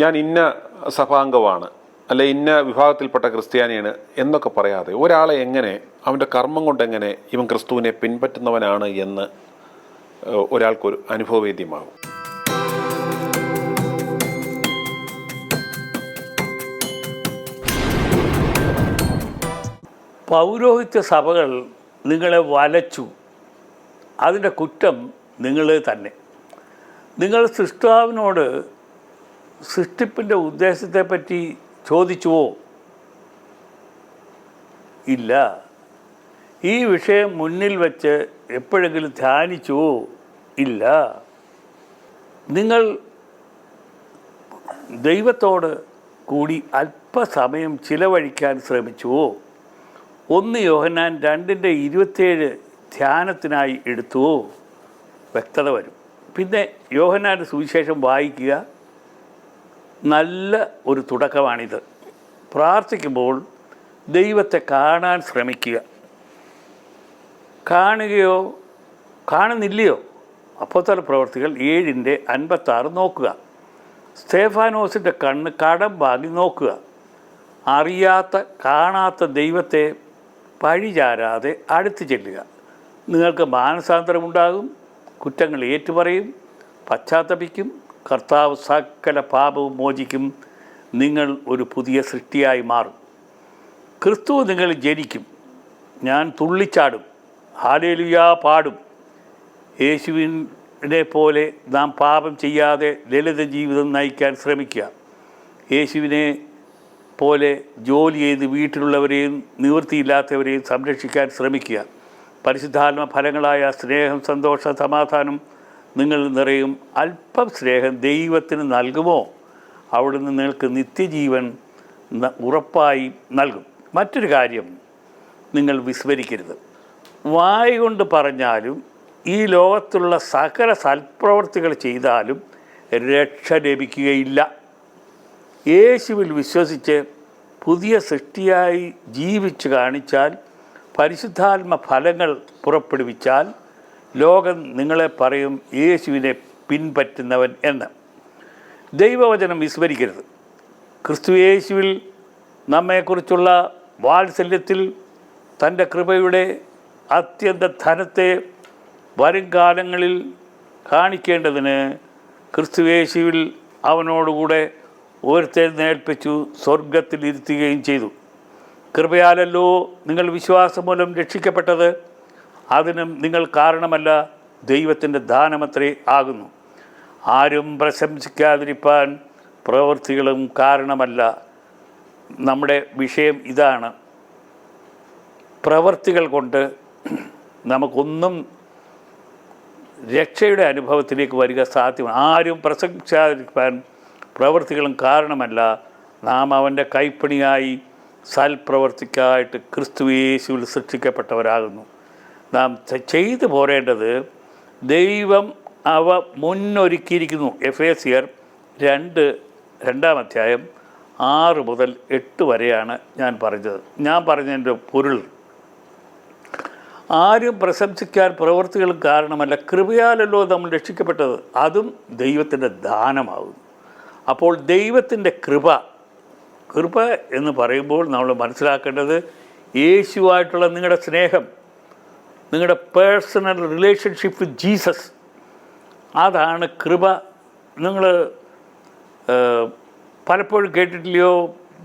ഞാൻ ഇന്ന സഭാംഗമാണ്, അല്ലെ ഇന്ന വിഭാഗത്തിൽപ്പെട്ട ക്രിസ്ത്യാനിയാണ് എന്നൊക്കെ പറയാതെ ഒരാളെ എങ്ങനെ, അവൻ്റെ കർമ്മം കൊണ്ട് എങ്ങനെ ഇവൻ ക്രിസ്തുവിനെ പിൻപറ്റുന്നവനാണ് എന്ന് ഒരാൾക്കൊരു അനുഭവവേദ്യമാകും. പൗരോഹിത്യ സഭകൾ നിങ്ങളെ വലച്ചു. അതിൻ്റെ കുറ്റം നിങ്ങൾ തന്നെ. നിങ്ങൾ സൃഷ്ടാവിനോട് സൃഷ്ടിപ്പിൻ്റെ ഉദ്ദേശത്തെപ്പറ്റി ചോദിച്ചുവോ? ഇല്ല. ഈ വിഷയം മുന്നിൽ വച്ച് എപ്പോഴെങ്കിലും ധ്യാനിച്ചുവോ? ഇല്ല. നിങ്ങൾ ദൈവത്തോട് കൂടി അല്പസമയം ചിലവഴിക്കാൻ ശ്രമിച്ചുവോ? 1 യോഹന്നാൻ 2:27 ധ്യാനത്തിനായി എടുത്തുവോ? വ്യക്തത വരും. പിന്നെ യോഹന്നാൻ്റെ സുവിശേഷം വായിക്കുക. നല്ല ഒരു തുടക്കമാണിത്. പ്രാർത്ഥിക്കുമ്പോൾ ദൈവത്തെ കാണാൻ ശ്രമിക്കുക. കാണുകയോ കാണുന്നില്ലയോ? അപ്പോസ്തല പ്രവൃത്തികൾ 7:56 നോക്കുക. സ്തേഫാനോസിൻ്റെ കണ്ണ് കടം വാങ്ങി നോക്കുക. അറിയാത്ത കാണാത്ത ദൈവത്തെ പഴിചാരാതെ അടുത്ത് ചെല്ലുക. നിങ്ങൾക്ക് മാനസാന്തരമുണ്ടാകും, കുറ്റങ്ങൾ ഏറ്റുപറയും, പശ്ചാത്തപിക്കും. കർത്താവ് സകല പാപവും മോചിക്കും. നിങ്ങൾ ഒരു പുതിയ സൃഷ്ടിയായി മാറും. ക്രിസ്തു നിങ്ങൾ ജനിക്കും. ഞാൻ തുള്ളിച്ചാടും, ഹല്ലേലൂയ പാടും. യേശുവിനെ പോലെ നാം പാപം ചെയ്യാതെ ലളിത ജീവിതം നയിക്കാൻ ശ്രമിക്കുക. യേശുവിനെ പോലെ ജോലി ചെയ്ത് വീട്ടിലുള്ളവരെയും നിവൃത്തിയില്ലാത്തവരെയും സംരക്ഷിക്കാൻ ശ്രമിക്കുക. പരിശുദ്ധാത്മ ഫലങ്ങളായ സ്നേഹം, സന്തോഷം, സമാധാനം നിങ്ങൾ നിറയും. അല്പം സ്നേഹം ദൈവത്തിന് നൽകുമോ? അവിടുന്ന് നിങ്ങൾക്ക് നിത്യജീവൻ ഉറപ്പായി നൽകും. മറ്റൊരു കാര്യം നിങ്ങൾ വിസ്മരിക്കരുത്. വായ് കൊണ്ട് പറഞ്ഞാലും ഈ ലോകത്തുള്ള സകല സൽപ്രവർത്തികൾ ചെയ്താലും രക്ഷ ലഭിക്കുകയില്ല. യേശുവിൽ വിശ്വസിച്ച് പുതിയ സൃഷ്ടിയായി ജീവിച്ച് കാണിച്ചാൽ, പരിശുദ്ധാത്മ ഫലങ്ങൾ പുറപ്പെടുവിച്ചാൽ ലോകം നിങ്ങളെ പറയും യേശുവിനെ പിൻപറ്റുന്നവൻ എന്ന്. ദൈവവചനം വിസ്മരിക്കരുത്. ക്രിസ്തു യേശുവിൽ നമ്മെക്കുറിച്ചുള്ള വാത്സല്യത്തിൽ തൻ്റെ കൃപയുടെ അത്യന്ത ധനത്തെ വരും കാലങ്ങളിൽ കാണിക്കേണ്ടതിന് ക്രിസ്തു യേശുവിൽ അവനോടുകൂടെ ഉയർത്തെഴുന്നേൽപ്പിച്ചു സ്വർഗത്തിലിരുത്തുകയും ചെയ്തു. കൃപയാലല്ലോ നിങ്ങൾ വിശ്വാസം മൂലം രക്ഷിക്കപ്പെട്ടത്. അതിനും നിങ്ങൾ കാരണമല്ല, ദൈവത്തിൻ്റെ ദാനമത്രേ ആകുന്നു. ആരും പ്രശംസിക്കാതിരിപ്പാൻ പ്രവൃത്തികളും കാരണമല്ല. നമ്മുടെ വിഷയം ഇതാണ്. പ്രവൃത്തികൾ കൊണ്ട് നമുക്കൊന്നും രക്ഷയുടെ അനുഭവത്തിലേക്ക് വരിക സാധ്യമാണ്. ആരും പ്രശംസിക്കാതിരിക്കാൻ പ്രവൃത്തികളും കാരണമല്ല. നാം അവൻ്റെ കൈപ്പണിയായി സൽപ്രവർത്തിക്കായിട്ട് ക്രിസ്തു യേശുവിൽ സൃഷ്ടിക്കപ്പെട്ടവരാകുന്നു. നാം ചെയ്തു പോരേണ്ടത് ദൈവം അവ മുന്നൊരുക്കിയിരിക്കുന്നു. എഫേസ്യർ 2:2 6 മുതൽ 8 വരെയാണ് ഞാൻ പറഞ്ഞത്. ഞാൻ പറഞ്ഞതിൻ്റെ പൊരുൾ, ആരും പ്രശംസിക്കാൻ പ്രവൃത്തികളും കാരണമല്ല, കൃപയാലല്ലോ നമ്മൾ രക്ഷിക്കപ്പെട്ടത്. അതും ദൈവത്തിൻ്റെ ദാനമാകുന്നു. അപ്പോൾ ദൈവത്തിൻ്റെ കൃപ എന്ന് പറയുമ്പോൾ നമ്മൾ മനസ്സിലാക്കേണ്ടത് യേശുവായിട്ടുള്ള നിങ്ങളുടെ സ്നേഹം, നിങ്ങളുടെ പേഴ്സണൽ റിലേഷൻഷിപ്പ് വിത്ത് ജീസസ്, അതാണ് കൃപ. നിങ്ങൾ പലപ്പോഴും കേട്ടിട്ടില്ലയോ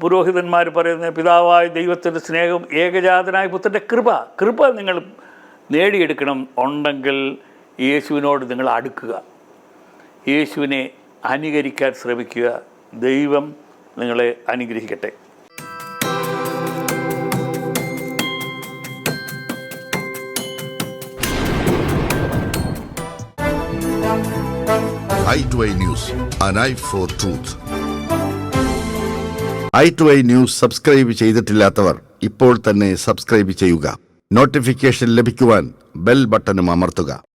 പുരോഹിതന്മാർ പറയുന്ന പിതാവായ ദൈവത്തിൻ്റെ സ്നേഹം, ഏകജാതനായ പുത്രൻ്റെ കൃപ നിങ്ങൾ നേടിയെടുക്കണം. ഉണ്ടെങ്കിൽ യേശുവിനോട് നിങ്ങൾ അടുക്കുക, യേശുവിനെ അനുകരിക്കാൻ ശ്രമിക്കുക. ദൈവം നിങ്ങളെ അനുഗ്രഹിക്കട്ടെ. i2i News, an eye for truth. i2i News subscribe ചെയ്തിട്ടില്ലാത്തവർ ഇപ്പോൾ തന്നെ സബ്സ്ക്രൈബ് ചെയ്യുക. നോട്ടിഫിക്കേഷൻ ലഭിക്കുവാൻ ബെൽ ബട്ടണും അമർത്തുക.